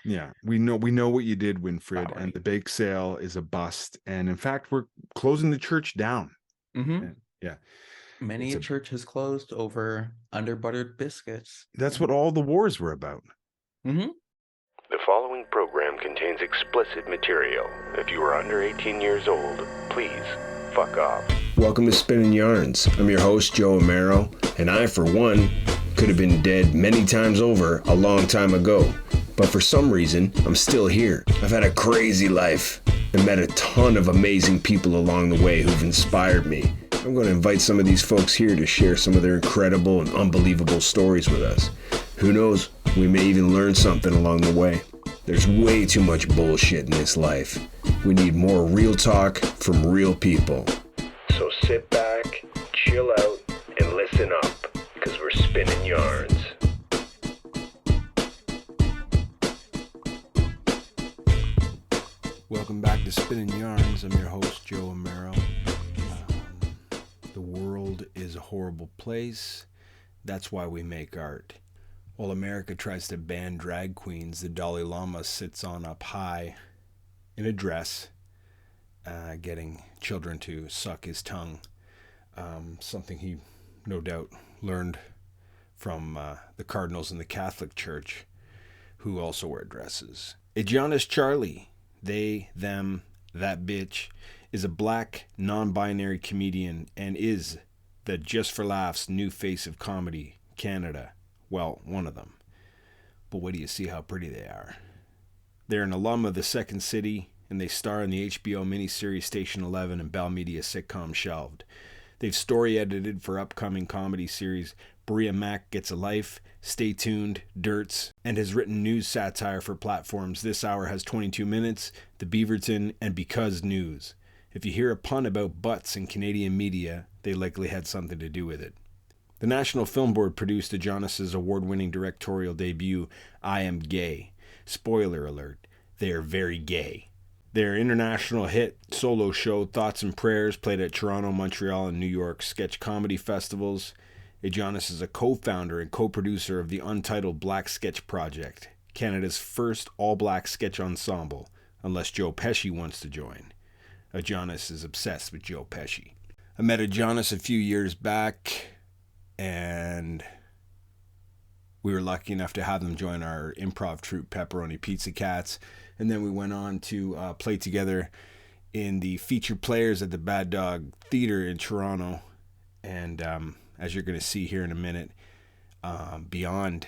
Yeah, we know what you did, Winfred, and Flowering. the bake sale is a bust. And in fact, we're closing the church down. Mm-hmm. And yeah, Many it's a a church has closed over under buttered biscuits. that's what all the wars were about. Mm-hmm. The following program contains explicit material. If you are under 18 years old, please fuck off. Welcome to Spinning Yarns. I'm your host, Joe Amaro, and I, for one, could have been dead many times over a long time ago. But for some reason, I'm still here. I've had a crazy life and met a ton of amazing people along the way who've inspired me. I'm going to invite some of these folks here to share some of their incredible and unbelievable stories with us. Who knows, we may even learn something along the way. There's way too much bullshit in this life. We need more real talk from real people. So sit back, chill out, and listen up, because we're spinning yarns. Welcome back to Spinning Yarns. I'm your host, Joe Amaro. The world is a horrible place. That's why we make art. While America tries to ban drag queens, the Dalai Lama sits on up high in a dress, getting children to suck his tongue. Something he no doubt learned from the cardinals in the Catholic Church, who also wear dresses. Ajahnis Charley, they, them, that bitch, is a black, non-binary comedian and is the Just for Laughs new face of comedy, Canada. Well, one of them. But wait till you see how pretty they are. They're an alum of the Second City, and they star in the HBO miniseries Station 11 and Bell Media sitcom Shelved. They've story edited for upcoming comedy series Bria Mac Gets a Life, Stay Tuned, Dirts, and has written news satire for platforms This Hour Has 22 Minutes, The Beaverton, and Because News. If you hear a pun about butts in Canadian media, they likely had something to do with it. The National Film Board produced Ajahnis' award-winning directorial debut, I Am Gay. Spoiler alert, they are very gay. Their international hit solo show, Thoughts and Prayers, played at Toronto, Montreal, and New York sketch comedy festivals. Ajahnis is a co-founder and co-producer of the Untitled Black Sketch Project, Canada's first all-black sketch ensemble, unless Joe Pesci wants to join. Ajahnis is obsessed with Joe Pesci. I met Ajahnis a few years back, and we were lucky enough to have them join our improv troupe, Pepperoni Pizza Cats. And then we went on to play together in the featured players at the Bad Dog Theater in Toronto. And as you're going to see here in a minute, beyond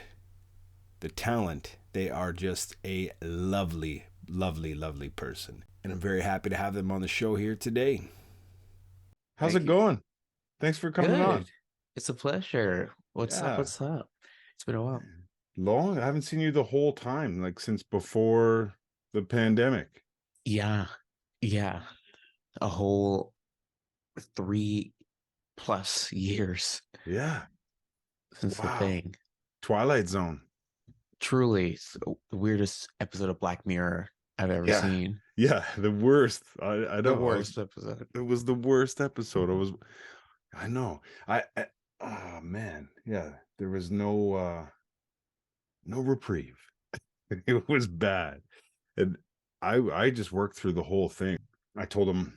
the talent, they are just a lovely, lovely, lovely person. And I'm very happy to have them on the show here today. How's Thank it you. going? Thanks for coming on. Good. It's a pleasure. What's Yeah. up? What's up? It's been a while. Long? I haven't seen you the whole time, like since before the pandemic. Yeah. A whole 3+ years Yeah. since Wow. the thing. Twilight Zone. Truly, it's the weirdest episode of Black Mirror I've ever Yeah. seen. Yeah, the worst. I know. The worst episode. It was the worst episode. I know. Oh man. Yeah. There was no reprieve. It was bad. And I just worked through the whole thing. I told him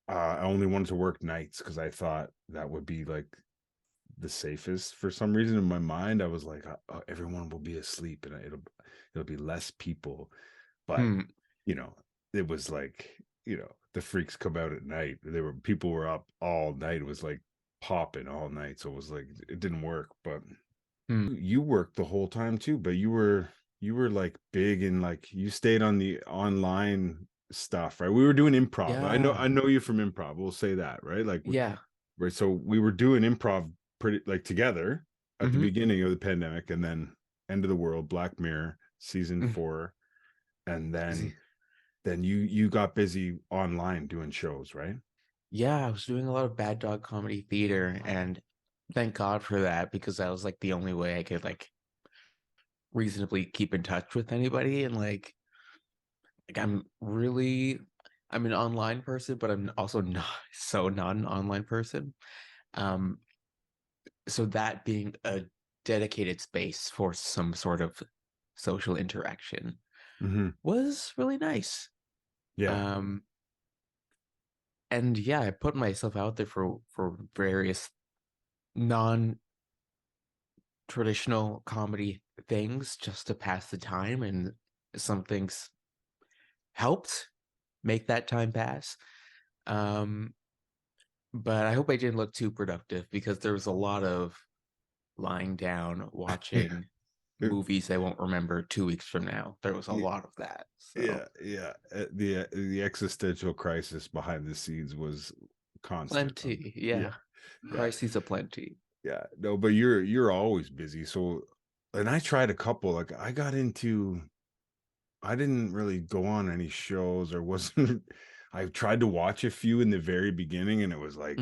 I only wanted to work nights because I thought that would be like the safest. For some reason in my mind, I was like, everyone will be asleep and it'll be less people. But you know, it was like, the freaks come out at night. People were up all night. It was like popping all night. So it was like it didn't work. But you worked the whole time too. But you were like big and like you stayed on the online stuff, right? We were doing improv. Yeah. I know you from improv. We'll say that, right? Like Yeah. right. So we were doing improv pretty like together at the beginning of the pandemic, and then End of the World, Black Mirror, season 4, and then you got busy online doing shows, right? Yeah, I was doing a lot of Bad Dog Comedy Theater, and thank God for that, because that was like the only way I could like reasonably keep in touch with anybody. And like I'm an online person, but I'm also not an online person. So that being a dedicated space for some sort of social interaction Mm-hmm. was really nice. Yeah. And yeah, I put myself out there for various non-traditional comedy things just to pass the time, and some things helped make that time pass. But I hope I didn't look too productive, because there was a lot of lying down watching movies I won't remember 2 weeks from now. There was a lot of that. So Yeah. The existential crisis behind the scenes was constant. plenty, yeah. Crises aplenty. Yeah. No, but you're always busy. So, and I tried a couple. Like I didn't really go on any shows, or wasn't. I tried to watch a few in the very beginning, and it was like,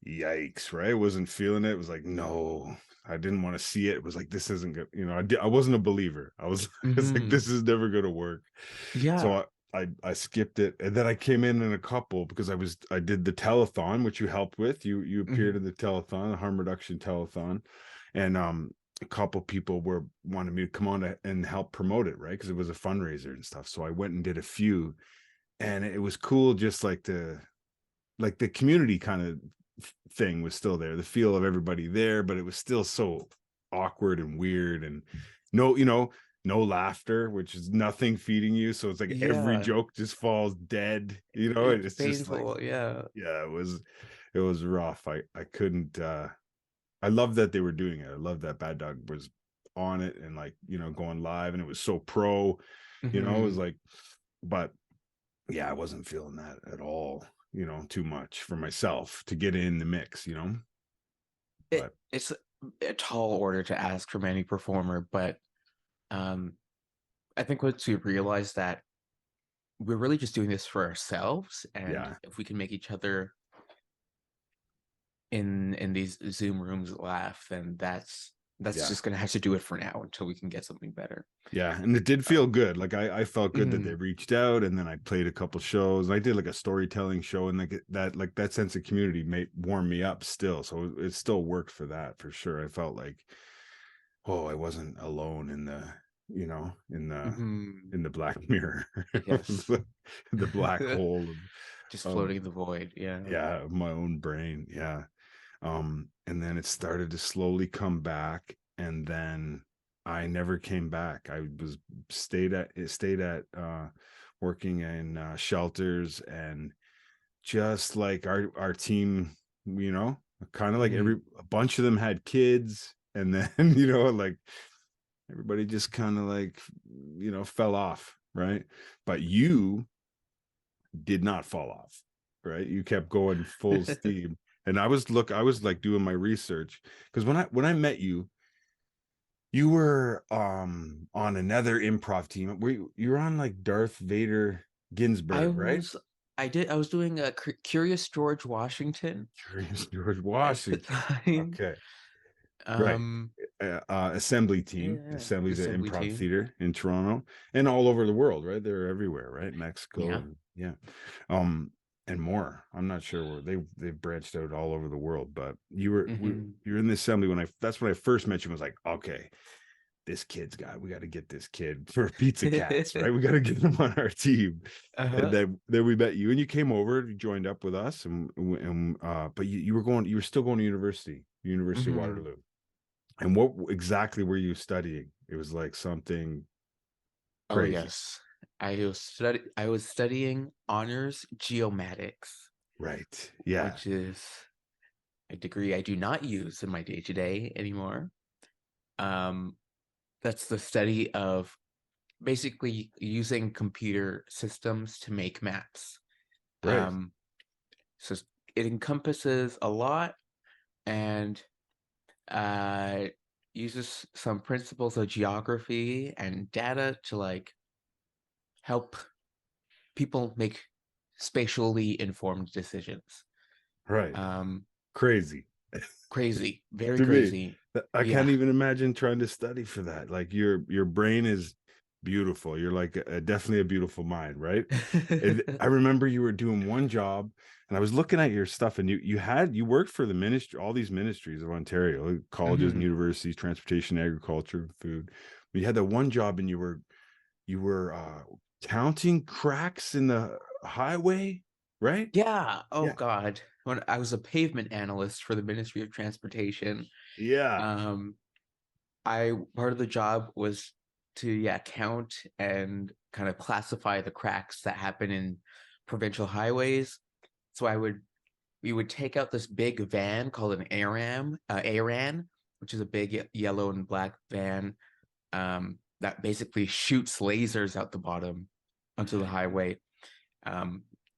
yikes, right? I wasn't feeling it. It was like, no, I didn't want to see it. It was like, this isn't good. I wasn't a believer. I was, it's like, this is never going to work. Yeah. So I skipped it, and then I came in a couple because I did the telethon, which you helped with. You appeared in the telethon, the harm reduction telethon, and a couple people wanted me to come on and help promote it, right? Because it was a fundraiser and stuff. So I went and did a few, and it was cool. Just like the community kind of thing was still there, the feel of everybody there, but it was still so awkward and weird, and no laughter, which is nothing feeding you. So it's like every joke just falls dead, and it's painful, just like, yeah, it was rough. I couldn't. I love that they were doing it. I love that Bad Dog was on it and going live, and it was so pro. It was like, but yeah, I wasn't feeling that at all. Too much for myself to get in the mix. But it's a tall order to ask from any performer, but I think once we realize that we're really just doing this for ourselves, and if we can make each other in these Zoom rooms laugh, then that's just gonna have to do it for now until we can get something better. Yeah, and it did feel good. Like I felt good that they reached out, and then I played a couple shows. I did like a storytelling show, and that sense of community warm me up still. So it still worked for that, for sure. I felt like, oh, I wasn't alone in the in the black mirror. Yes. The black hole of, just floating in the void. Yeah, of my own brain. Yeah. And then it started to slowly come back, and then I never came back. I was stayed at working in shelters, and just like our team, kind of like a bunch of them had kids, and then like everybody just kind of like fell off, right? But you did not fall off, right? You kept going full steam. And I was like doing my research, because when I met you, you were on another improv team. You were on like Darth Vader Ginsburg, right? I was doing a Curious George Washington. Curious George Washington. Okay. Right. Assembly team. Assembly's an improv theater in Toronto and all over the world, right? They're everywhere, right? Mexico. Yeah. And more. I'm not sure where they've branched out all over the world, but you were in the assembly that's when I first met you. And was like, okay, this kid's we got to get this kid for Pizza Cats, right? We got to get him on our team. And then we met you, and you came over, you joined up with us, and but you were still going to University of Waterloo. And what exactly were you studying? It was like something crazy. Oh yes. I was studying honors geomatics. Right. Yeah. Which is a degree I do not use in my day-to-day anymore. That's the study of basically using computer systems to make maps. Right. So it encompasses a lot, and uses some principles of geography and data to like help people make spatially informed decisions. Right. Crazy. Very crazy. I can't even imagine trying to study for that. Like your brain is beautiful. You're like definitely a beautiful mind, right? I remember you were doing one job, and I was looking at your stuff, and you worked for the ministry, all these ministries of Ontario, colleges and universities, transportation, agriculture, food. You had that one job, and you were counting cracks in the highway, right? Yeah. Oh Yeah. God. When I was a pavement analyst for the Ministry of Transportation, Yeah. part of the job was to count and kind of classify the cracks that happen in provincial highways. So we would take out this big van called an ARAN, which is a big yellow and black van that basically shoots lasers out the bottom onto the highway.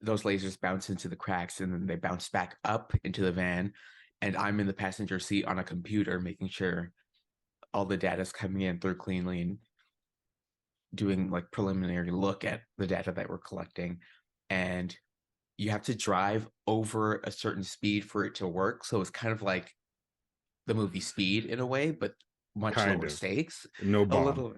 Those lasers bounce into the cracks, and then they bounce back up into the van. And I'm in the passenger seat on a computer, making sure all the data is coming in through cleanly and doing like preliminary look at the data that we're collecting. And you have to drive over a certain speed for it to work. So it's kind of like the movie Speed in a way, but much Kind lower of. stakes. No A bomb. little,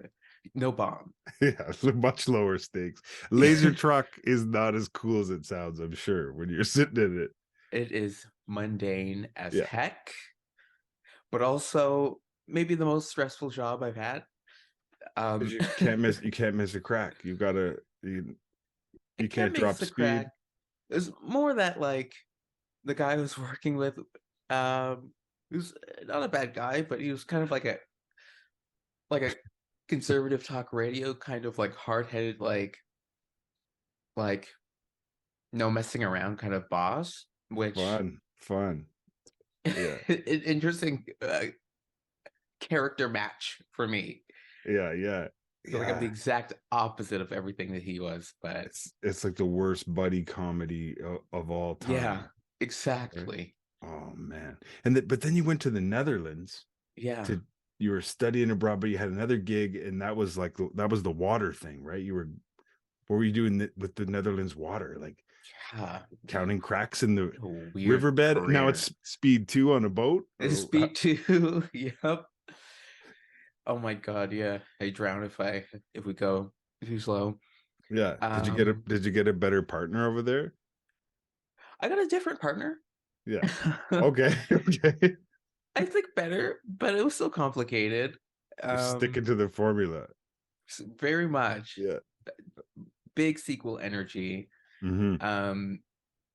no bomb. Yeah, so much lower stakes. Laser truck is not as cool as it sounds, I'm sure, when you're sitting in it. It is mundane as Yeah. heck, but also maybe the most stressful job I've had. 'Cause you can't miss a crack. You gotta you can't drop the speed. crack. It's more that like the guy I was working with, he was not a bad guy, but he was kind of like a conservative talk radio kind of like hard-headed, like no messing around kind of boss, which Fun. Yeah. interesting character match for me. Yeah. So like I'm the exact opposite of everything that he was, but it's like the worst buddy comedy of all time. yeah, exactly. Right? Oh man. But then you went to the Netherlands. Yeah. You were studying abroad, but you had another gig, and that was the water thing, right? What were you doing with the Netherlands water? Like counting cracks in the riverbed. Career. Now it's speed 2 on a boat. It's speed 2. Yep. Oh my God, yeah. I drown if we go too slow. Yeah. Did you get a better partner over there? I got a different partner. Yeah. Okay. I think better, but it was still complicated. Sticking to the formula. Very much. Yeah. Big sequel energy. Mm-hmm.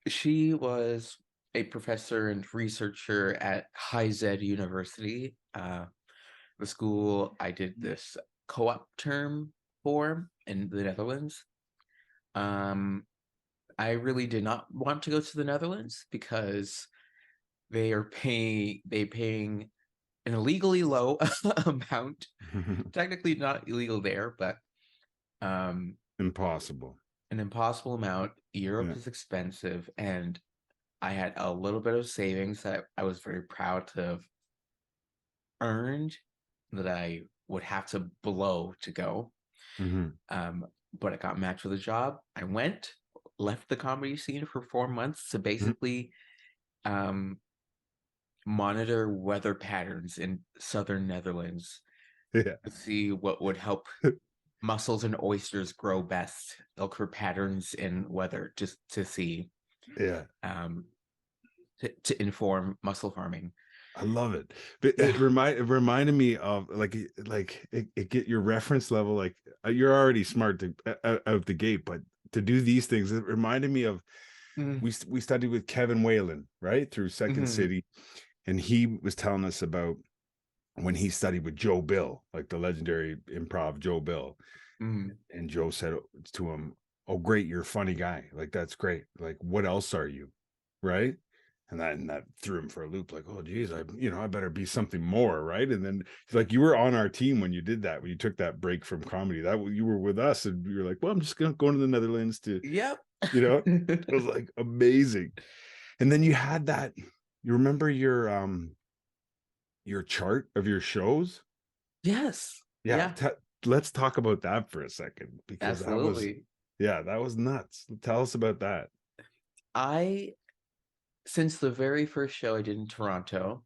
She was a professor and researcher at High Z University, the school I did this co-op term for in the Netherlands. I really did not want to go to the Netherlands because they paying an illegally low amount. Technically not illegal there, but impossible. An impossible amount. Europe is expensive, and I had a little bit of savings that I was very proud to have earned that I would have to blow to go. But I got matched with a job. I left the comedy scene for 4 months to basically monitor weather patterns in southern Netherlands to see what would help mussels and oysters grow best. Look for patterns in weather just to see. To inform mussel farming. I love it. But it reminded me of it get your reference level. Like you're already smart out the gate, but to do these things, it reminded me of we studied with Kevin Whalen, right, through Second City, and he was telling us about when he studied with Joe Bill, like the legendary improv Joe Bill, and Joe said to him, "Oh, great, you're a funny guy. Like that's great. Like what else are you, right?" And that threw him for a loop. Like, oh, geez, I better be something more, right? And then he's like, you were on our team when you did that, when you took that break from comedy. That you were with us, and you were like, well, I'm just going to the Netherlands to, it was like amazing. And then you had that. You remember your chart of your shows? Yes. Yeah. Let's talk about that for a second, because absolutely. that was nuts. Tell us about that. Since the very first show I did in Toronto,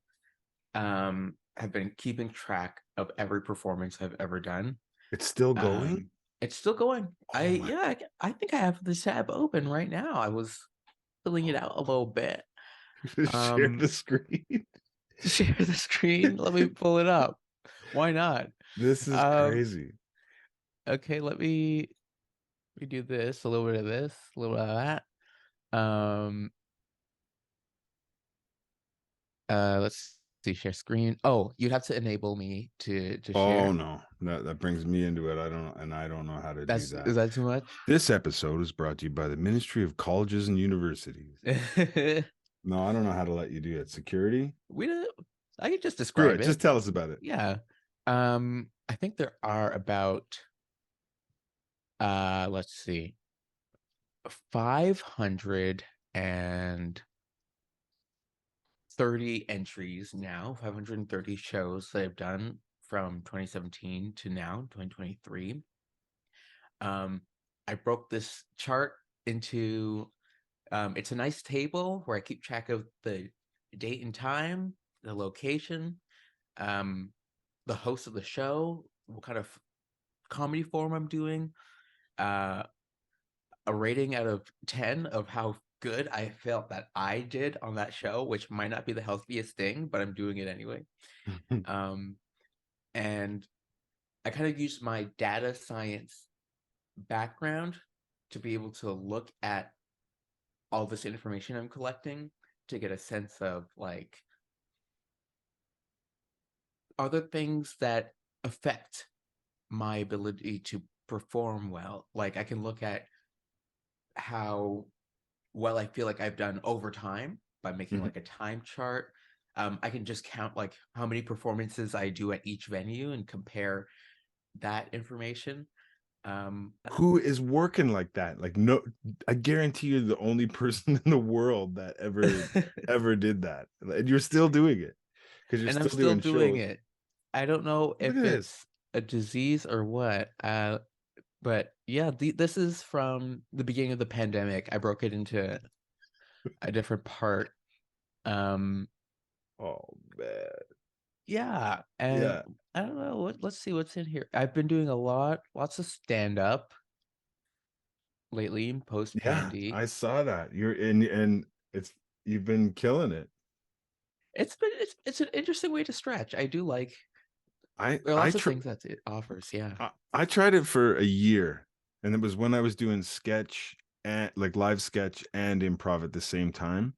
have been keeping track of every performance I've ever done. It's still going? It's still going. I think I have the tab open right now. I was filling it out a little bit. Share the screen. Share the screen. Let me pull it up. Why not? This is Um, crazy. Okay, let me do this, a little bit of this, a little bit of that. Let's see, share screen. Oh, you'd have to enable me to share. Oh no, that brings me into it. I don't know how to do Is that. that too much? This episode is brought to you by the Ministry of Colleges and Universities. No, I don't know how to let you do it. Security? I can just Screw describe it. it. Just tell us about it. Yeah. I think there are about let's see, 530 entries now, 530 shows that I've done from 2017 to now, 2023. I broke this chart into it's a nice table where I keep track of the date and time, the location, the host of the show, what kind of comedy form I'm doing, a rating out of 10 of how good I felt that I did on that show, which might not be the healthiest thing, but I'm doing it anyway. And I kind of used my data science background to be able to look at all this information I'm collecting to get a sense of like, are there things that affect my ability to perform well? Like I can look at how well I feel like I've done over time by making like a time chart. I can just count like how many performances I do at each venue and compare that information. Who is working like that? Like, no, I guarantee you're the only person in the world that ever did that. And you're still doing it because you're and still I'm still doing shows. it. I don't know Look if at it's this. a disease or what. But yeah, this is from the beginning of the pandemic. I broke it into a different part. Um, Oh man. yeah, and Yeah. I don't know. Let's see what's in here. I've been doing lots of stand up lately, post Yeah, pandy. I saw that. You're in, and you've been killing it. It's an interesting way to stretch. I do like I there are I lots of tr things that it offers. Yeah. I tried it for a year, and it was when I was doing sketch and like live sketch and improv at the same time,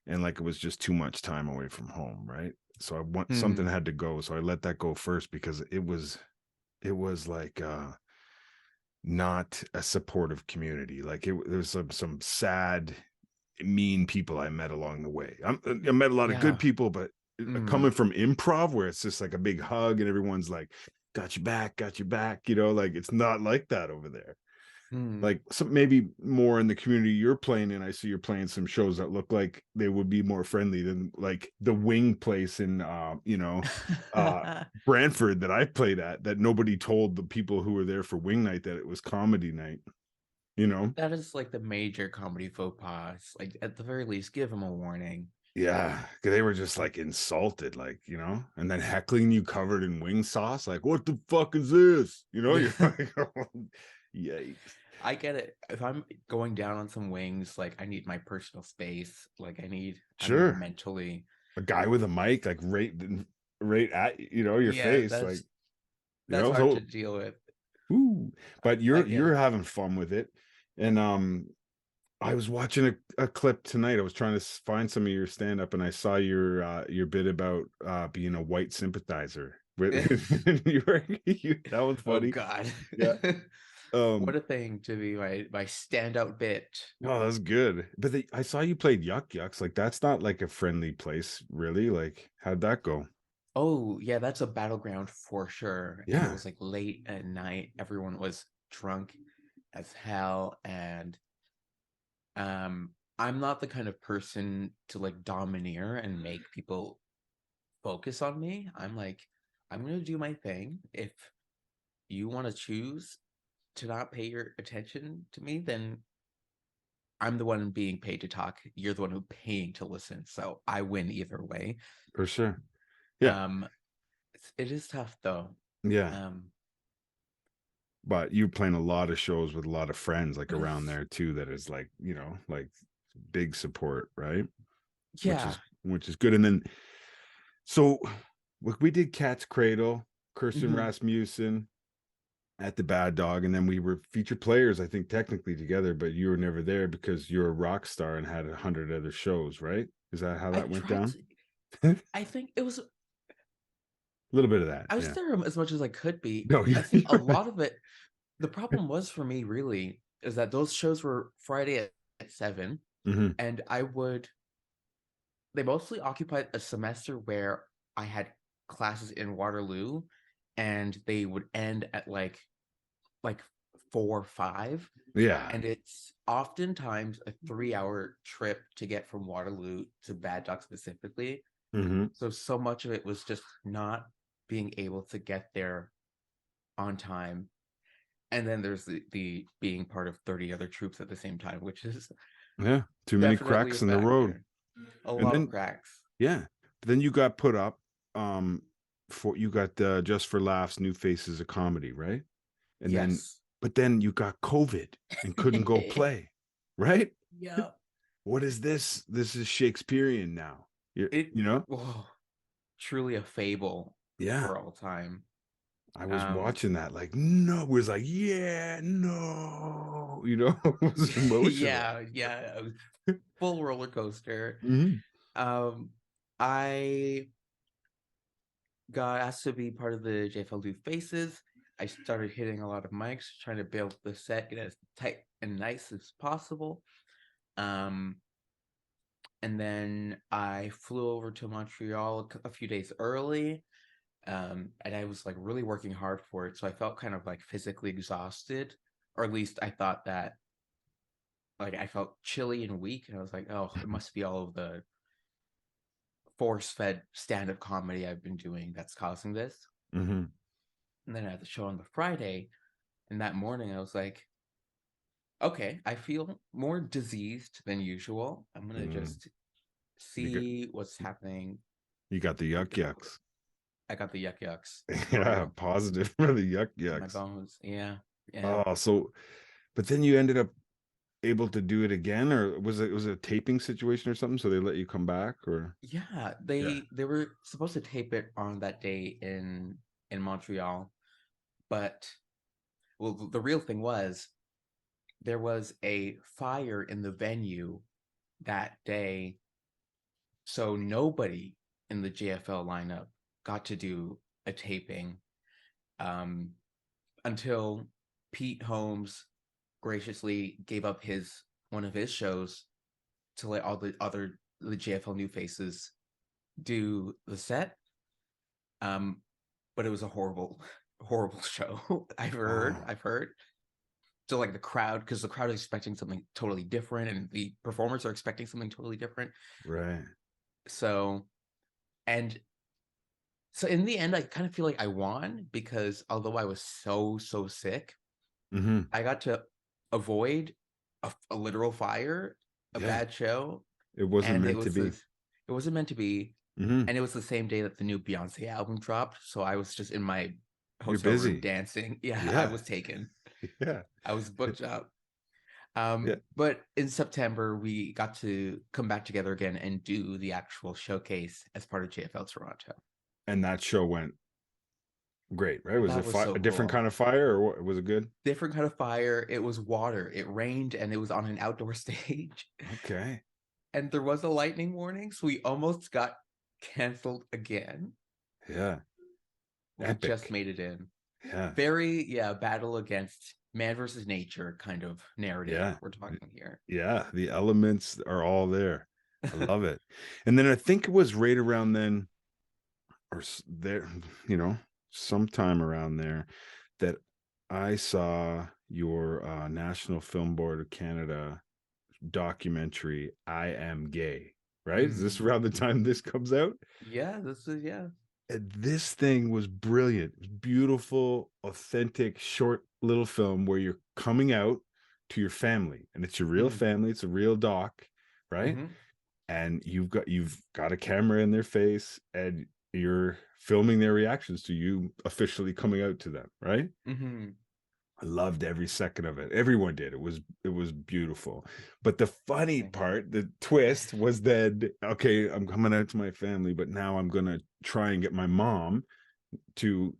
and like it was just too much time away from home, right? So I want something had to go, so I let that go first because it was like not a supportive community. Like there's some sad, mean people I met along the way. I met a lot of Yeah. good people, but coming from improv where it's just like a big hug and everyone's like, got your back, like it's not like that over there. Like maybe more in the community you're playing in. I see you're playing some shows that look like they would be more friendly than like the wing place in Brantford that I played at, that nobody told the people who were there for wing night that it was comedy night. That is like the major comedy faux pas. Like at the very least, give them a warning. Yeah, 'cause they were just like insulted, like, and then heckling you covered in wing sauce, like, what the fuck is this? You're like, oh, yikes. I get it. If I'm going down on some wings, like I need my personal space. Like I need mentally a guy with a mic, like right at your face, like that's hard to deal with. Ooh, but you're having fun with it, and I was watching a clip tonight. I was trying to find some of your stand up, and I saw your bit about being a white sympathizer. That was funny. Oh God. Yeah. What a thing to be my standout bit. Oh, that's good. But I saw you played Yuck Yucks. Like that's not like a friendly place, really. Like how'd that go? Oh yeah, that's a battleground for sure. And it Yeah. was like late at night. Everyone was drunk as hell, and I'm not the kind of person to like domineer and make people focus on me. I'm like, I'm gonna do my thing. If you want to choose to not pay your attention to me, then I'm the one being paid to talk. You're the one who paying to listen. So I win either way. For sure. Yeah. It is tough though. Yeah. But you're playing a lot of shows with a lot of friends like around there too, that is like, like big support, right? Yeah. Which is good. And then so we did Cat's Cradle, Kirsten Mhm. Rasmussen at the Bad Dog, and then we were featured players, I think, technically together, but you were never there because you're a rock star and had 100 other shows, right? Is that how I that went tried down? to, I think it was, A little bit of that, I was yeah. there as much as I could be. No, I think a you're lot of it, the problem was for me really is that those shows were Friday at 7, Mhm. and they mostly occupied a semester where I had classes in Waterloo, and they would end at like 4 or 5, Yeah. and it's oftentimes a 3-hour trip to get from Waterloo to Bad Dog specifically. Mm-hmm. So much of it was just not being able to get there on time. And then there's the being part of 30 other troops at the same time, which is Yeah. Too many definitely a cracks in the road. factor. A And lot then, of cracks. yeah. But then you got put up for you got Just for Laughs, New Faces of Comedy, right? And then Yes. but then you got COVID and couldn't go play, right? Yep. What is this? This is Shakespearean now. You know? Whoa, truly a fable Yeah. for all time. I was watching that like, no, it was like, yeah, no, you know, it was emotional. yeah, it was full roller coaster. Mhm. I got asked to be part of the JFL New Faces. I started hitting a lot of mics, trying to build the set, get as tight and nice as possible. And then I flew over to Montreal a few days early. And I was like really working hard for it, so I felt kind of like physically exhausted, or at least I thought that. Like I felt chilly and weak, and I was like, oh, it must be all of the force-fed stand-up comedy I've been doing that's causing this. Mm-hmm. And then I had the show on the Friday, and that morning I was like, okay, I feel more diseased than usual. I'm gonna just see what's happening. You got the yucks. I got the yucks. Yeah, positive for the My yucks. bones. Yeah. Oh, so, but then you ended up able to do it again, or was it a taping situation or something? So they let you come back, or yeah, they were supposed to tape it on that day in Montreal, but well, the real thing was there was a fire in the venue that day, so nobody in the JFL lineup got to do a taping until Pete Holmes graciously gave up one of his shows to let all the JFL New Faces do the set. But it was a horrible show. I've heard. So like the crowd, because the crowd is expecting something totally different, and the performers are expecting something totally different. right? So in the end, I kind of feel like I won, because although I was so sick, Mm-hmm. I got to avoid a literal fire, a bad show. It wasn't meant to be. It wasn't meant to be. Mm-hmm. And it was the same day that the new Beyonce album dropped, so I was just in my You're hotel busy. room dancing. Yeah, Yeah. I was taken. Yeah. I was booked up. Yeah. But in September, we got to come back together again and do the actual showcase as part of JFL Toronto. And that show went great, right? Was That it was so a different cool. kind of fire, or what? Was it good? Different kind of fire. It was water. It rained, and it was on an outdoor stage. Okay. And there was a lightning warning, so we almost got canceled again. Yeah. We Epic. just made it in. Yeah. Very, battle against man versus nature kind of narrative we're talking here. Yeah, the elements are all there. I love it. And then I think it was right around then, or there, sometime around there, that I saw your National Film Board of Canada documentary, I Am Gay, right? Is this around the time this comes out? Yeah, this is, And this thing was brilliant. It was beautiful, authentic, short little film where you're coming out to your family, and it's your real family. It's a real doc, right? And you've got a camera in their face, and you're filming their reactions to you officially coming out to them, right? I loved every second of it. Everyone did. It was beautiful. But the funny part, the twist, was that, okay, I'm coming out to my family, but now I'm gonna try and get my mom to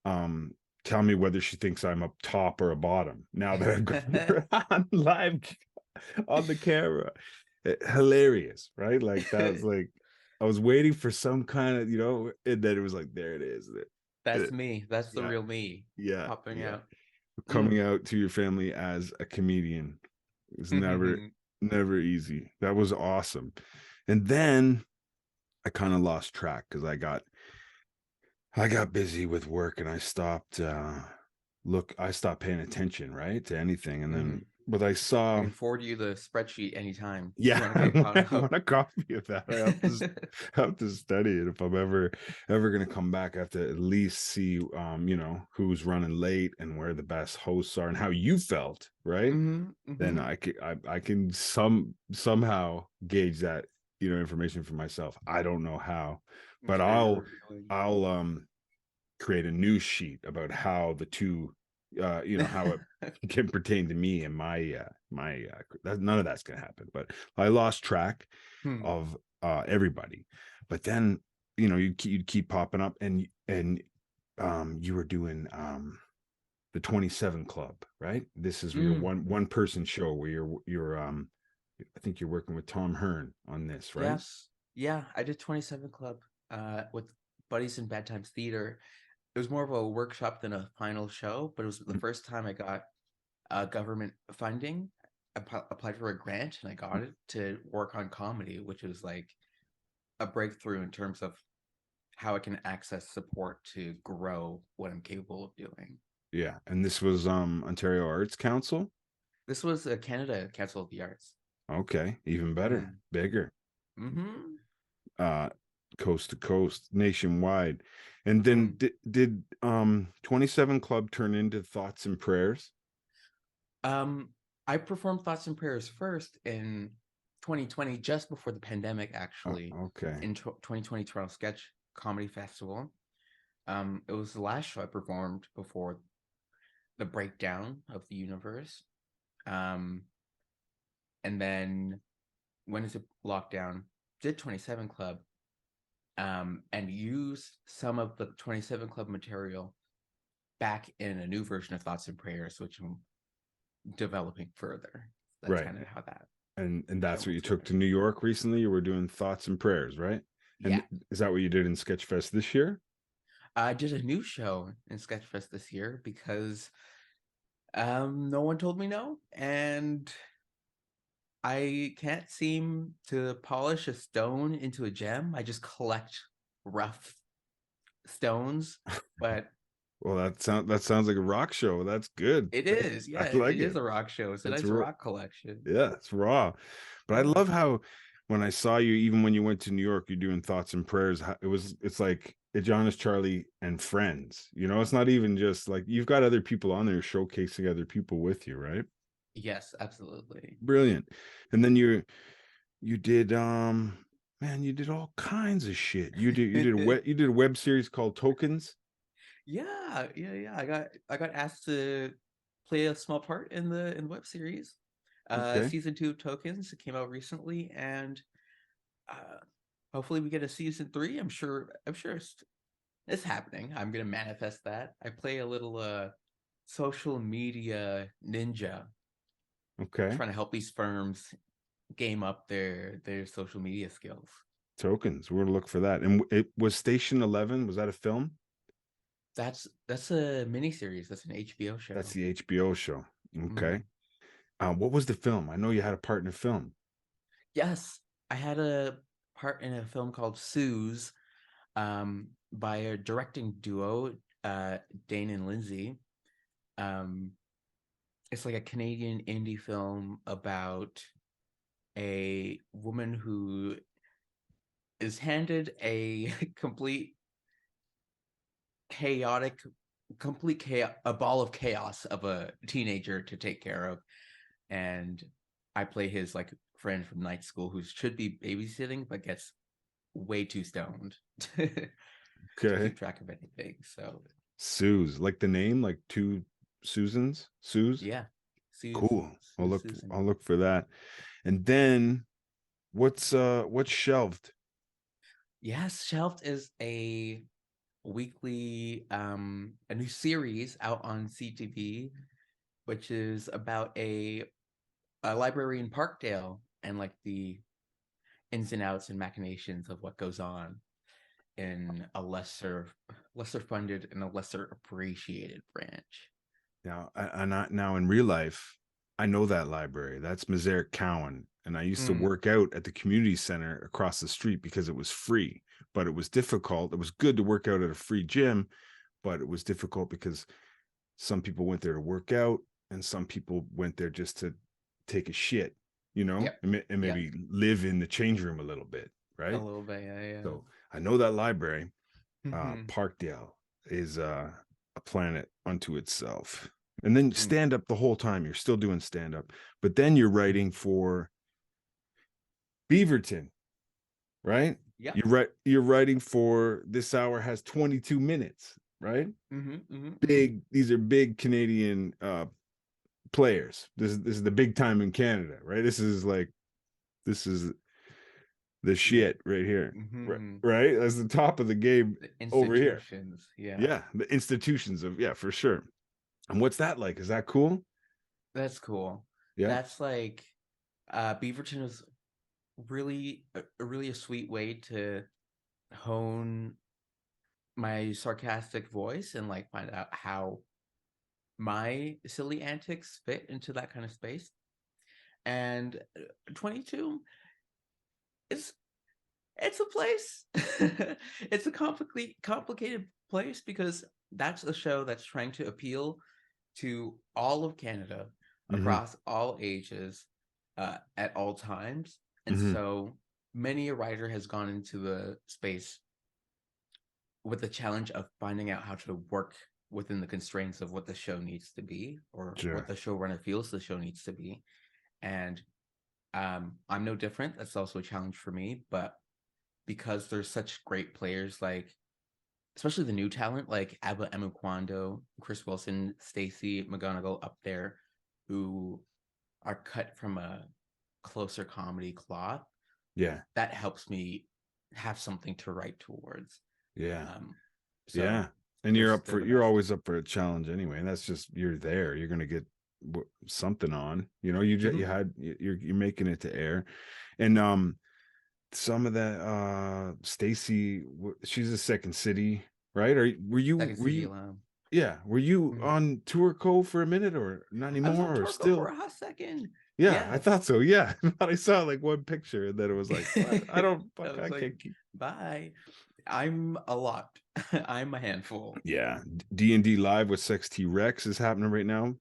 tell me whether she thinks I'm up top or a bottom. Now that I've got her on live on the camera, hilarious, right? Like that was like I was waiting for some kind of, and then it was like there it is. That's me. That's the Yeah, real me yeah, popping yeah. out. Coming out to your family as a comedian is never easy. That was awesome. And then I kind of lost track because I got busy with work and I stopped paying attention, right, to anything. And then but I I saw can forward you the spreadsheet anytime. yeah, You want to get caught I up. want a copy of that. I have to study it. If I'm ever gonna come back, I have to at least see who's running late and where the best hosts are and how you felt, right? Then I can somehow gauge that information for myself. I don't know how, but It's very revealing. I'll create a news sheet about how the two how it can pertain to me and my none of that's gonna happen. But I lost track of everybody. But then you'd keep popping up and you were doing the 27 Club, right? This is your one person show where you're I think you're working with Tom Hearn on this, right? Yes. Yeah, I did 27 Club with buddies in Bad Times Theater. It was more of a workshop than a final show, but it was the first time I got government funding. I applied for a grant and I got it to work on comedy, which was like a breakthrough in terms of how I can access support to grow what I'm capable of doing. Yeah, and this was Ontario Arts Council. This was a Canada Council of the Arts. Okay, even better, bigger. Coast to coast, nationwide. And then did 27 Club turn into Thoughts and Prayers? I performed Thoughts and Prayers first in 2020, just before the pandemic, actually. Okay. In 2020 Toronto Sketch Comedy Festival. It was the last show I performed before the breakdown of the universe. And then went into lockdown, did 27 Club, and used some of the 27 Club material back in a new version of Thoughts and Prayers, which I'm developing further. That's kind of how that. And that's what you took to New York recently. You were doing Thoughts and Prayers, right? And is that what you did in Sketchfest this year? I did a new show in Sketchfest this year because no one told me no, and I can't seem to polish a stone into a gem. I just collect rough stones, but well, that sounds like a rock show. That's good. It is, yeah. It is a rock show. It's a nice rock collection. Yeah, it's raw. But I love how when I saw you, even when you went to New York, you're doing Thoughts and Prayers. It's like Ajahnis, Charley, and friends. It's not even just like you've got other people on there showcasing other people with you, right? Yes, absolutely. Brilliant. And then you did you did all kinds of shit. You did a web series called Tokens. Yeah. I got asked to play a small part in the web series. Season 2 of Tokens. It came out recently, and hopefully we get a season 3. I'm sure it's happening. I'm gonna manifest that. I play a little social media ninja. Okay. Trying to help these firms game up their social media skills. Tokens. We're gonna look for that. And it was Station 11. Was that a film? That's a miniseries. That's an HBO show. That's the HBO show. Okay. What was the film? I know you had a part in a film. Yes, I had a part in a film called Suze, by a directing duo, Dane and Lindsay. It's like a Canadian indie film about a woman who is handed a a ball of chaos of a teenager to take care of, and I play his like friend from night school who should be babysitting but gets way too stoned to keep track of anything. So Suze, like the name, like two Susans. Suze. Yeah. Suze, cool. Suze, I'll look for that. And then what's Shelved? Yes, Shelved is a weekly a new series out on CTV, which is about a library in Parkdale and like the ins and outs and machinations of what goes on in a lesser funded and a lesser appreciated branch. Now in real life, I know that library. That's Mazarick Cowan. And I used to work out at the community center across the street because it was free, but it was difficult. It was good to work out at a free gym, but it was difficult because some people went there to work out and some people went there just to take a shit, you know, and maybe live in the change room a little bit, right? A little bit, yeah. So I know that library. Parkdale is a planet unto itself. And then stand up the whole time. You're still doing stand up, but then you're writing for Beaverton, right? Yeah. You're writing for This Hour Has 22 Minutes, right? These are big Canadian players. This is the big time in Canada, right? This is the shit right here, right? That's the top of the game over here. Yeah, the institutions of, for sure. And what's that like? Is that cool? That's cool. Yeah, that's like Beaverton is really a sweet way to hone my sarcastic voice and like find out how my silly antics fit into that kind of space. And 22 is it's a place. It's a complicated place because that's a show that's trying to appeal to all of Canada across all ages at all times. And so many a writer has gone into the space with the challenge of finding out how to work within the constraints of what the show needs to be, or what the showrunner feels the show needs to be. And I'm no different. That's also a challenge for me. But because there's such great players, like especially the new talent like Abba Emukwando, Chris Wilson, Stacey McGonigal up there, who are cut from a closer comedy cloth. Yeah, that helps me have something to write towards. And you're always up for a challenge anyway, and that's just, you're there, you're gonna get something on, you know. You're making it to air. And some of that Stacey, she's a Second City, right? Were you on Tour Co for a minute, or not anymore, or still for a hot second? I thought so. I thought I saw like one picture and then it was like, I don't I can't keep. Bye. I'm a lot. I'm a handful. D&D Live with Sex T Rex is happening right now.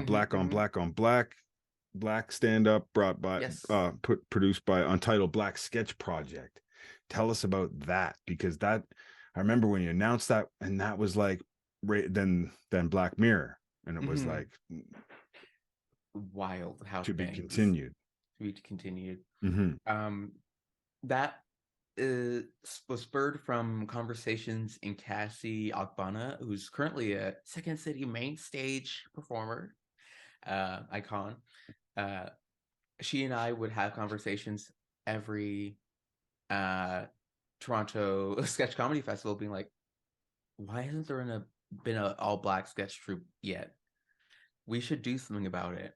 Black on Black on Black stand up, brought by produced by Untitled Black Sketch Project. Tell us about that, because that, I remember when you announced that, and that was like then Black Mirror, and it was like wild how to be continued. That was spurred from conversations in Cassie Akbana, who's currently a Second City main stage performer icon. She and I would have conversations every Toronto Sketch Comedy Festival, being like, why hasn't there been an all-black sketch troupe yet? We should do something about it.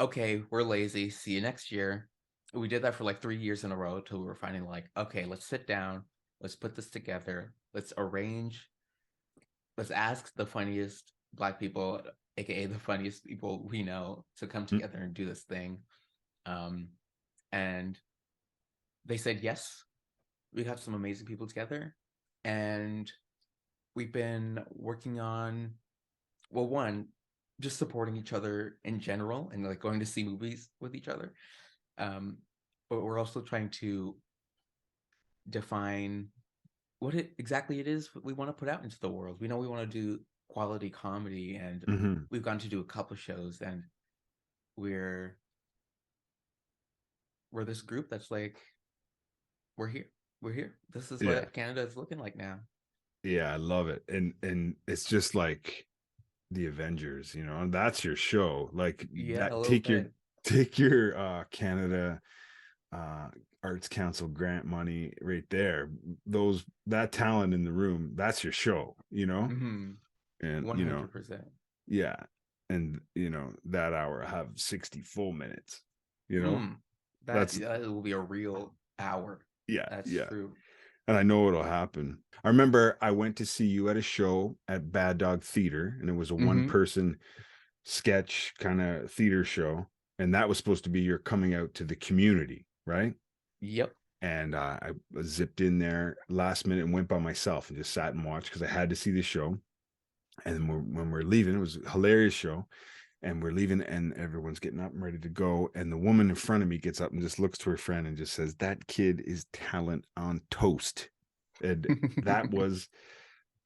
Okay, we're lazy. See you next year. We did that for like 3 years in a row till we were finally like, okay, let's sit down. Let's put this together. Let's arrange. Let's ask the funniest Black people, aka the funniest people we know, to come together and do this thing. And they said yes. We got some amazing people together, and we've been working on, well, one, just supporting each other in general and like going to see movies with each other. But we're also trying to define what exactly it is we want to put out into the world. We know we want to do quality comedy, and we've gone to do a couple shows, and we're this group that's like, we're here. This is what Canada is looking like now. I love it. And it's just like the Avengers, you know, and that's your show. Like, take your Canada Arts Council grant money right there. That talent in the room, that's your show, and 100%. yeah, and that hour I have 60 full minutes, That will be a real hour. yeah, That's yeah. true. And I know it'll happen. I remember I went to see you at a show at Bad Dog Theater, and it was a one-person sketch kind of theater show, and that was supposed to be your coming out to the community, right? Yep. And I zipped in there last minute and went by myself and just sat and watched because I had to see the show. And when we're leaving, it was a hilarious show. And we're leaving, and everyone's getting up and ready to go. And the woman in front of me gets up and just looks to her friend and just says, "That kid is talent on toast." And that was,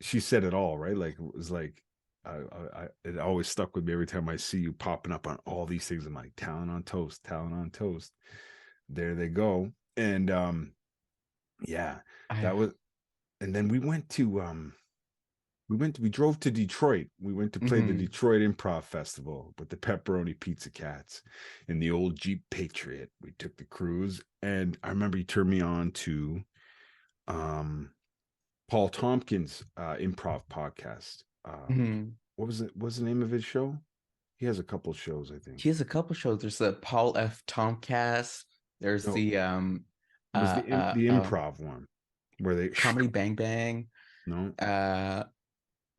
she said it all, right? Like, it was like, it always stuck with me every time I see you popping up on all these things. I'm like, talent on toast, talent on toast. There they go. And yeah, that was, and then we drove to Detroit. We went to play the Detroit Improv Festival with the Pepperoni Pizza Cats in the old Jeep Patriot. We took the cruise, and I remember you turned me on to Paul Tompkins' improv podcast. What was it? What's the name of his show? He has a couple shows, I think. He has a couple shows. There's the Paul F. Tomcast. There's the improv one where they Comedy Bang Bang. No.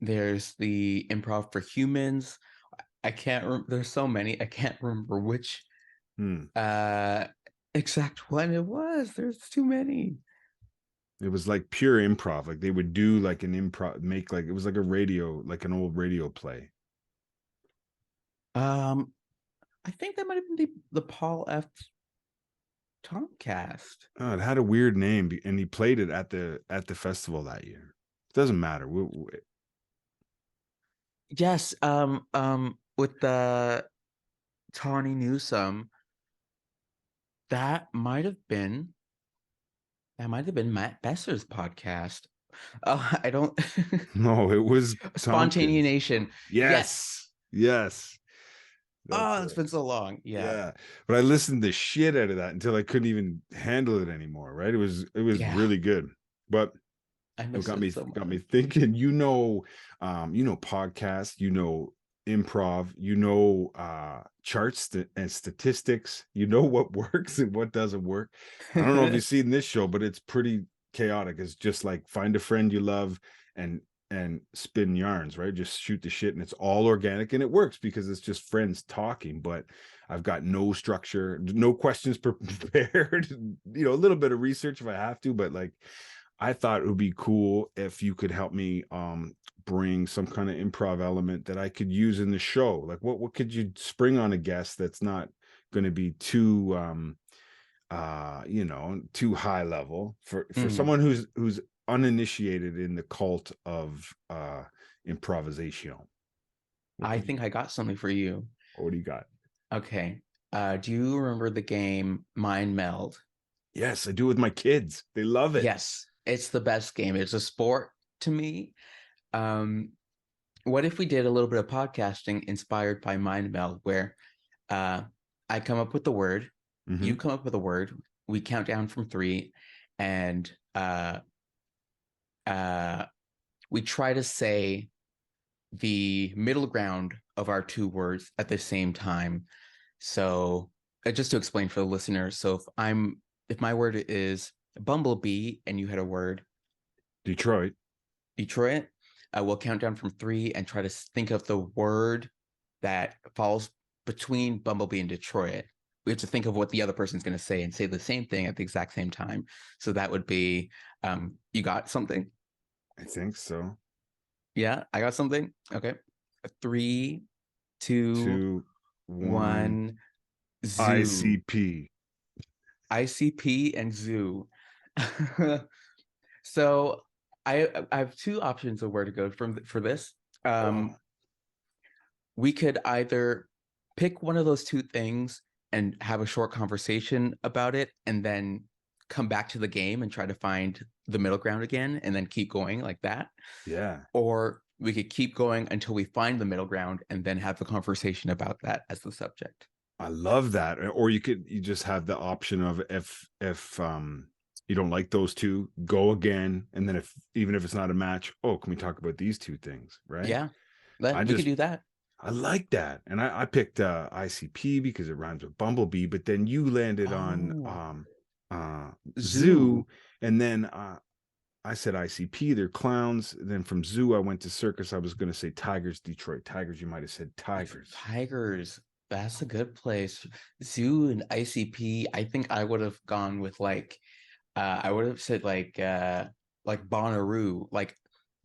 There's the Improv for Humans. I can't remember. There's so many. I can't remember which exact one it was. There's too many. It was like pure improv. Like they would do like an improv, make like, it was like a radio, like an old radio play. I think that might have been the Paul F. Tomcast. Oh, it had a weird name, and he played it at the festival that year. It doesn't matter. Yes, with the Tawny Newsome, that might have been Matt Besser's podcast. Oh, I don't. No, it was Spontaneous Nation. Yes. It's been so long. Yeah. But I listened the shit out of that until I couldn't even handle it anymore. Right? It was really good. But it got me thinking. Podcasts. Improv. Charts and statistics. What works and what doesn't work. I don't know if you've seen this show, but it's pretty chaotic. It's just like find a friend you love and spin yarns, right? Just shoot the shit, and it's all organic, and it works because it's just friends talking. But I've got no structure, no questions prepared. A little bit of research if I have to, but like, I thought it would be cool if you could help me bring some kind of improv element that I could use in the show. Like, what could you spring on a guest that's not going to be too too high level for someone who's uninitiated in the cult of improvisation. I think I got something for you. What do you got? Okay. Do you remember the game Mind Meld? Yes, I do with my kids. They love it. Yes, it's the best game. It's a sport to me. What if we did a little bit of podcasting inspired by Mind Meld, where I come up with the word, you come up with a word, we count down from 3, and we try to say the middle ground of our 2 words at the same time. So just to explain for the listener, so if my word is bumblebee and you had a word Detroit, we'll count down from 3 and try to think of the word that falls between bumblebee and Detroit. We have to think of what the other person's going to say and say the same thing at the exact same time. So that would be, you got something? I think so. Yeah, I got something. Okay. 3, 2, 1. Zoo. ICP and zoo. So I have 2 options of where to go for this. We could either pick one of those 2 things and have a short conversation about it, and then come back to the game and try to find the middle ground again, and then keep going like that. Yeah. Or we could keep going until we find the middle ground and then have a conversation about that as the subject. I love that. Or you just have the option of if you don't like those two, go again, and then even if it's not a match, oh, can we talk about these two things, right? Yeah, I we could do that. I like that, and I picked ICP because it rhymes with Bumblebee, but then you landed on Zoo, and then I said ICP, they're clowns. Then from Zoo, I went to Circus. I was going to say Tigers, Detroit Tigers. You might have said Tigers. Tigers. That's a good place. Zoo and ICP. I think I would have gone with I would have said like Bonnaroo, like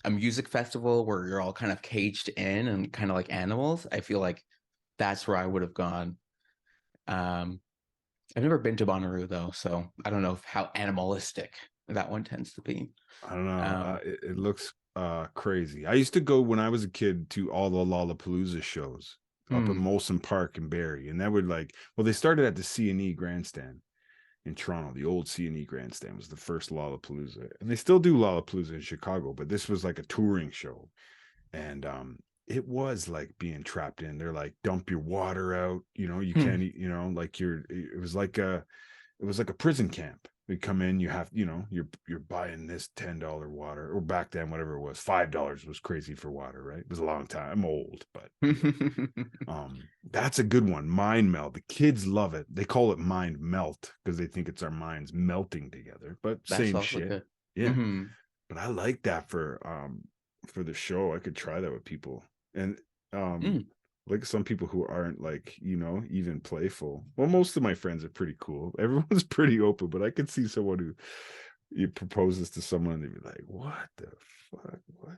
a music festival where you're all kind of caged in and kind of like animals. I feel like that's where I would have gone. I've never been to Bonnaroo though, so I don't know how animalistic that one tends to be. I don't know. It looks crazy. I used to go when I was a kid to all the Lollapalooza shows up at Molson Park in Barrie, and that would they started at the C&E Grandstand in Toronto. The old C&E Grandstand was the first Lollapalooza, and they still do Lollapalooza in Chicago, but this was like a touring show, and it was like being trapped in. They're like, dump your water out, you can't eat, like it was like a prison camp. We come in, you have, you're buying this $10 water, or back then, whatever it was, $5 was crazy for water, right? It was a long time. I'm old, but that's a good one. Mind meld. The kids love it. They call it mind melt because they think it's our minds melting together, but that's same shit. Good. Yeah. But I like that for the show. I could try that with people. And like some people who aren't even playful. Well, most of my friends are pretty cool. Everyone's pretty open, but I could see someone who proposes to someone and they'd be like, what the fuck? What?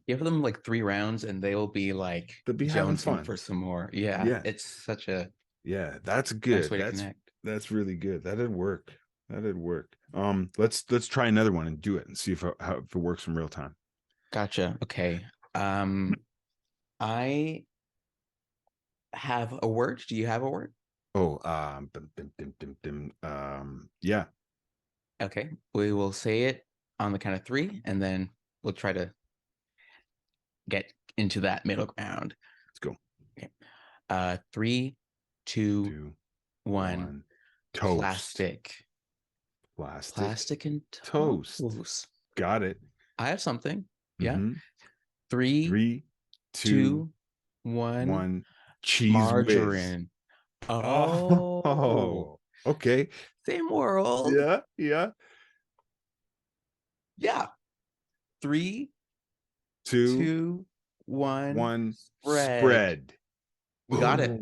Give them like 3 rounds and they'll be having fun for some more. Yeah. It's such a that's good. Nice way to connect. That's really good. That'd work. Let's try another one and do it and see if it works in real time. Gotcha. Okay. I have a word. Do you have a word? Oh, yeah. Okay. We will say it on the count of 3, and then we'll try to get into that middle ground. Let's go. Okay. 3, 2, 1. Toast. Plastic and toast. Got it. I have something. Yeah. 3, 2, 1. Cheese margarine. Whiz. Oh, okay. Same world. Yeah. 3, 2, 1. Spread. We got it.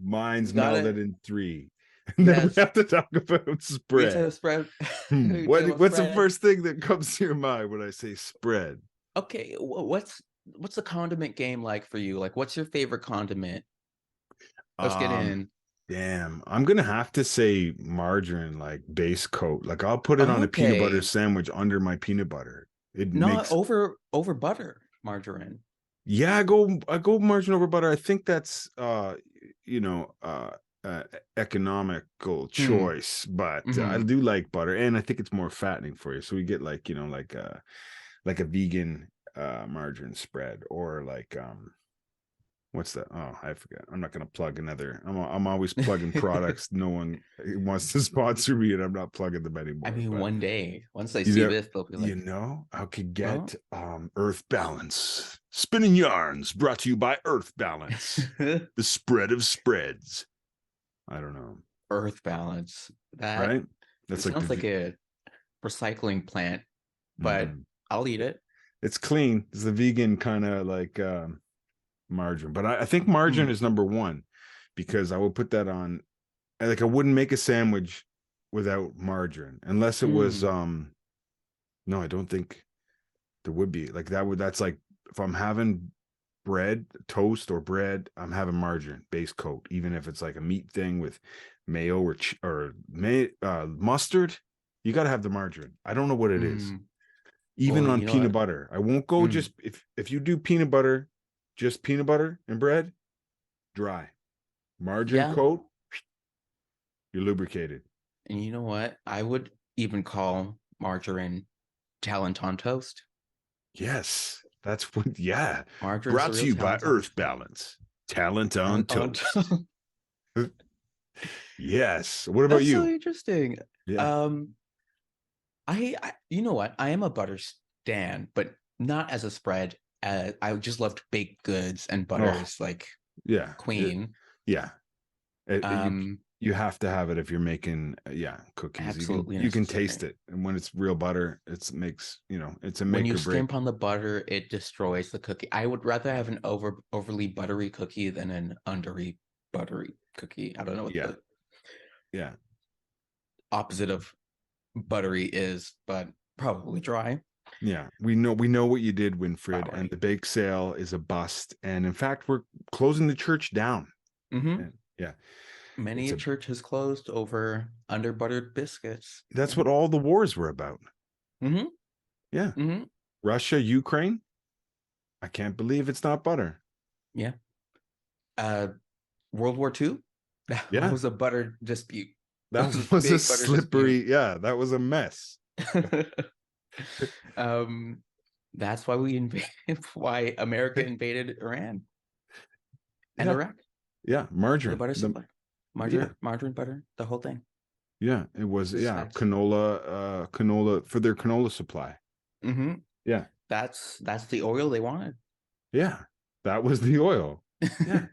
Mine's melded in 3. And then we have to talk about spread. Spread. What's the first thing that comes to your mind when I say spread? Okay, what's the condiment game like for you? Like, what's your favorite condiment? Let's get in. Damn, I'm gonna have to say margarine, like base coat. Like I'll put it on a peanut butter sandwich under my peanut butter. Over butter, margarine. Yeah, I go margarine over butter. I think that's economical choice, but I do like butter, and I think it's more fattening for you. So we get like a vegan margarine spread, or what's that? Oh, I forgot. I'm not going to plug another. I'm always plugging products. No one wants to sponsor me, and I'm not plugging them anymore. I mean, one day, once they see this, they'll be like, I could get Earth Balance. Spinning Yarns, brought to you by Earth Balance. The spread of spreads. I don't know. Earth Balance. That right? That sounds like a recycling plant, but I'll eat it. It's clean. It's the vegan kind of margarine, but I think margarine is number 1 because I would put that on. I wouldn't make a sandwich without margarine unless it was. No, I don't think there would be that's like if I'm having toast or bread, I'm having margarine base coat, even if it's like a meat thing with mayo or mustard. You got to have the margarine. I don't know what it is. Even on peanut butter, I won't go just if you do peanut butter. Just peanut butter and bread, dry. Margarine coat, you're lubricated. And you know what? I would even call margarine talent on toast. Yes, that's what. Yeah, margarine brought to you by Earth Balance. Talent on toast. Yes. What about That's so you? interesting. Yeah. I you know what? I am a butter stan, but not as a spread. I just loved baked goods and Oh, butters like yeah. queen. Yeah. You Um, you have to have it if you're making cookies. Absolutely You can taste necessary. it, and when it's real butter, it makes it's a When make you or break. skimp on the butter, it destroys the cookie. I would rather have an overly buttery cookie than an undery buttery cookie. I don't know what Yeah, the yeah, opposite of buttery is, but probably dry. yeah. We know what you did, Winfred, and Floury. the bake sale is a bust. And in fact, we're closing the church down. Mm-hmm. And yeah, Many it's a a church has closed over under buttered biscuits. that's what all the wars were about. Mm-hmm. Yeah, Mm-hmm. Russia, Ukraine. I can't believe it's not butter. Yeah. Uh, World War II. That Yeah, was a butter dispute. That that was a was a big butter dispute. slippery. Yeah, that was a mess. um, that's why why America invaded Iran and Yeah, Iraq yeah, for the margarine. butter supply. Yeah, Margarine, butter, the whole thing. yeah, it was Respect. canola for their canola supply. Mm-hmm. Yeah, That's the oil they wanted. yeah, that was the oil. Yeah.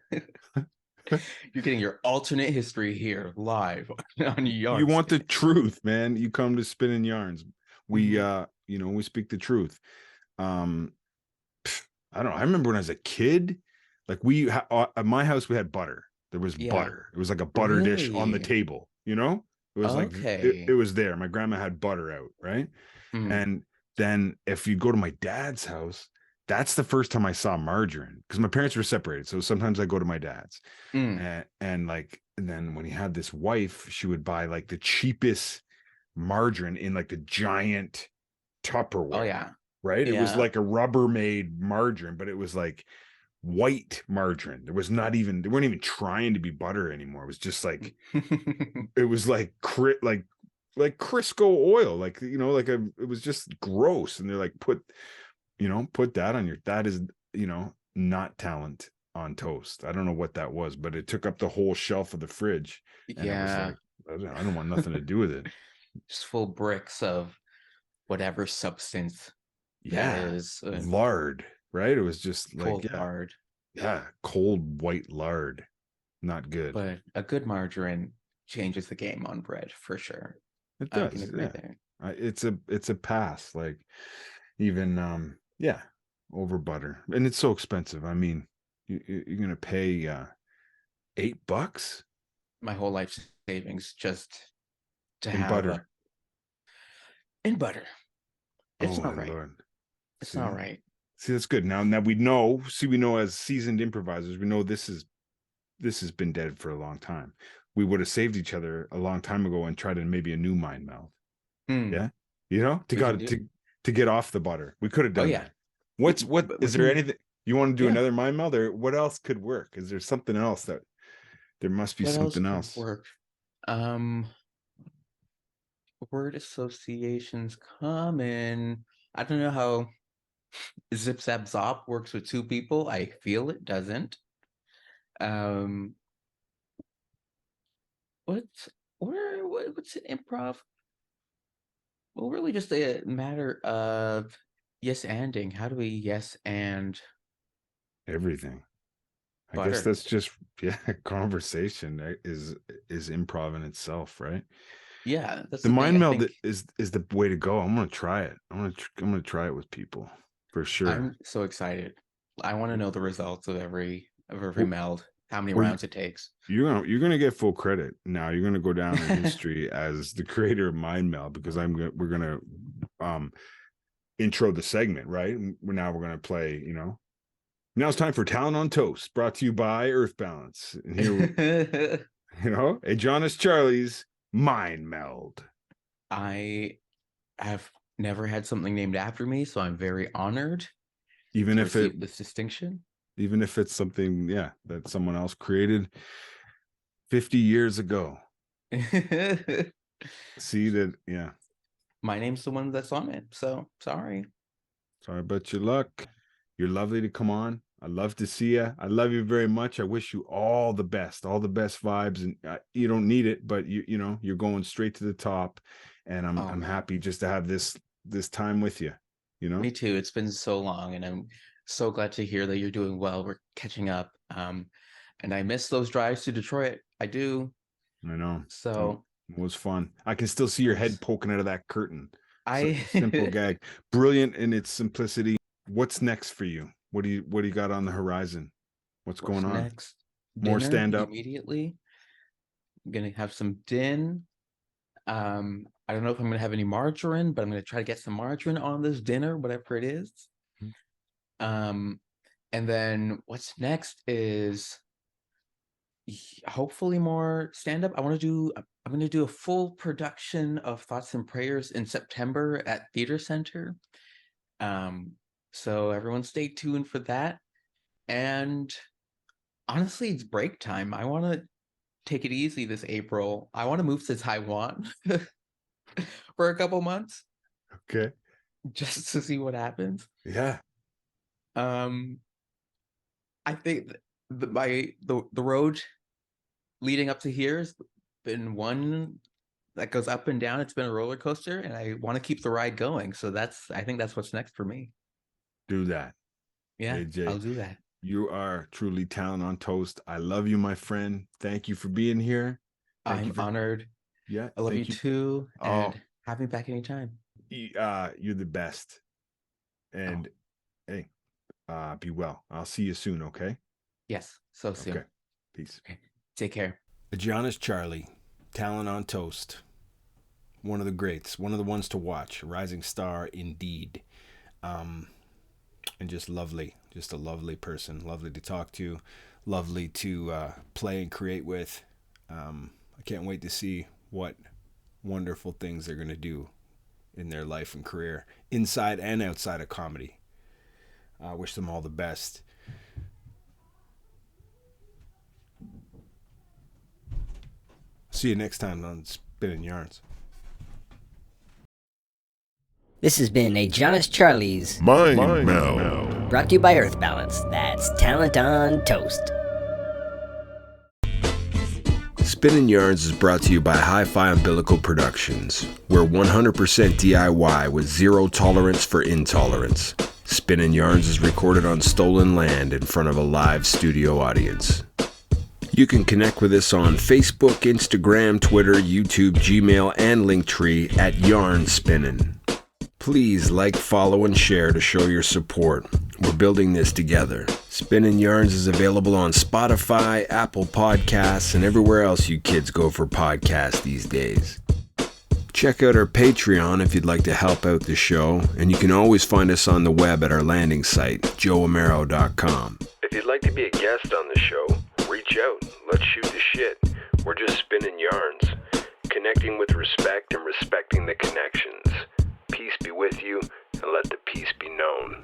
You're getting your alternate history here live on You want the Yardstick. truth, man. You come to Spinning Yarns. We Mhm. we speak the truth. Um I don't know. I remember when I was a kid, like at my house we had butter. There was Yeah. butter. It was like a butter dish on the Really? table, you know? It was like it Okay. was there. My grandma had butter out, right? Mm. And then if you go to my dad's house, that's the first time I saw margarine because my parents were separated. So sometimes I go to my dad's. Mm. And then when he had this wife, she would buy like the cheapest margarine in like the giant Tupperware. Oh yeah. Right? It was Yeah. like a Rubbermaid margarine, but it was like white margarine. They weren't even trying to be butter anymore. It was just like it was like like Crisco oil, like it was just gross. And they're like, put that on that is not talent on toast. I don't know what that was, but it took up the whole shelf of the fridge. And it was Yeah. like, I don't want nothing to do with it. Just full bricks of whatever substance that Yeah. is. Lard, right? It was just like, Cold lard. yeah, cold white lard. Not good. But a good margarine changes the game on bread for sure. It I can does. agree Yeah. there. It's a pass. Like even over butter. And it's so expensive. I mean, you're gonna pay $8 My whole life savings just to in have butter. in butter. It's Oh my not right. Lord. It's See? not right. See, that's good. Now we know as seasoned improvisers, we know this has been dead for a long time. We would have saved each other a long time ago and tried maybe a new mind meld. Mm, Yeah. To get off the butter. We could have Oh done yeah. that. What We is there can- anything you want to do Yeah. another mind meld, or what else could work? Is there something else that there must be What something could else? work? Word associations common. I don't know how Zip Zap Zop works with two people. I feel it doesn't. Um, what's what's an improv? Well, really just a matter of yes anding. How do we yes and Everything. I guess butter? that's just conversation is improv in itself, right? Yeah, that's The the thing. mind I meld think is the way to go. I'm gonna try it. I'm gonna try it with people for sure. I'm so excited. I want to know the results of every Well, meld, how many well, rounds it takes. you're gonna get full credit. Now you're gonna go down in history as the creator of Mind Meld because we're gonna intro the segment, right? We're gonna play, Now it's time for Talent on Toast, brought to you by Earth Balance. And here Ajahnis Charley's Mind Meld. I have never had something named after me, so I'm very honored Even to if receive this distinction. even if it's something, that someone else created 50 years ago. See that, yeah. My name's the one that's on it, so sorry. Sorry about your luck. You're lovely to come on. I love to see you. I love you very much. I wish you all the best vibes. And you don't need it, but you know, you're going straight to the top. And I'm happy just to have this time with you. You know, Me too. It's been so long, and I'm so glad to hear that you're doing well. We're catching up. And I miss those drives to Detroit. I do. I know. So it was fun. I can still see your head poking out of that curtain. I Simple gag, brilliant in its simplicity. What's next for you? What do you got on the horizon? What's going on? Next? More Dinner stand up immediately. I'm gonna have some din. I don't know if I'm gonna have any margarine, but I'm gonna try to get some margarine on this dinner, whatever it is. And then what's next is hopefully more stand-up. I'm gonna do a full production of Thoughts and Prayers in September at Theater Center. So everyone stay tuned for that. And honestly, it's break time. I want to take it easy this April. I want to move to Taiwan for a couple months. Okay. Just to see what happens. Yeah. I think the road leading up to here has been one that goes up and down. It's been a roller coaster, and I want to keep the ride going. So I think that's what's next for me. Do that. Yeah, AJ, I'll do that. You are truly talent on toast. I love you, my friend. Thank you for being here. I'm honored. Yeah. I love you too. And have me back anytime. You're the best. And hey, be well. I'll see you soon, okay? Yes, so soon. Okay. Peace. Okay. Take care. Ajahnis Charley, talent on toast. One of the greats, one of the ones to watch. A rising star indeed. And just lovely. Just a lovely person. Lovely to talk to. Lovely to play and create with. I can't wait to see what wonderful things they're going to do in their life and career, inside and outside of comedy. I wish them all the best. See you next time on Spinning Yarns. This has been Ajahnis Charley's Mind Meld. brought to you by Earth Balance. That's talent on toast. Spinning Yarns is brought to you by Hi-Fi Umbilical Productions. We're 100% DIY with zero tolerance for intolerance. Spinning Yarns is recorded on stolen land in front of a live studio audience. You can connect with us on Facebook, Instagram, Twitter, YouTube, Gmail, and Linktree at Yarn Spinnin'. Please like, follow, and share to show your support. We're building this together. Spinnin' Yarns is available on Spotify, Apple Podcasts, and everywhere else you kids go for podcasts these days. Check out our Patreon if you'd like to help out the show, and you can always find us on the web at our landing site, joeamaro.com. If you'd like to be a guest on the show, reach out. Let's shoot the shit. We're just spinning yarns, connecting with respect and respecting the connections. Peace be with you, and let the peace be known.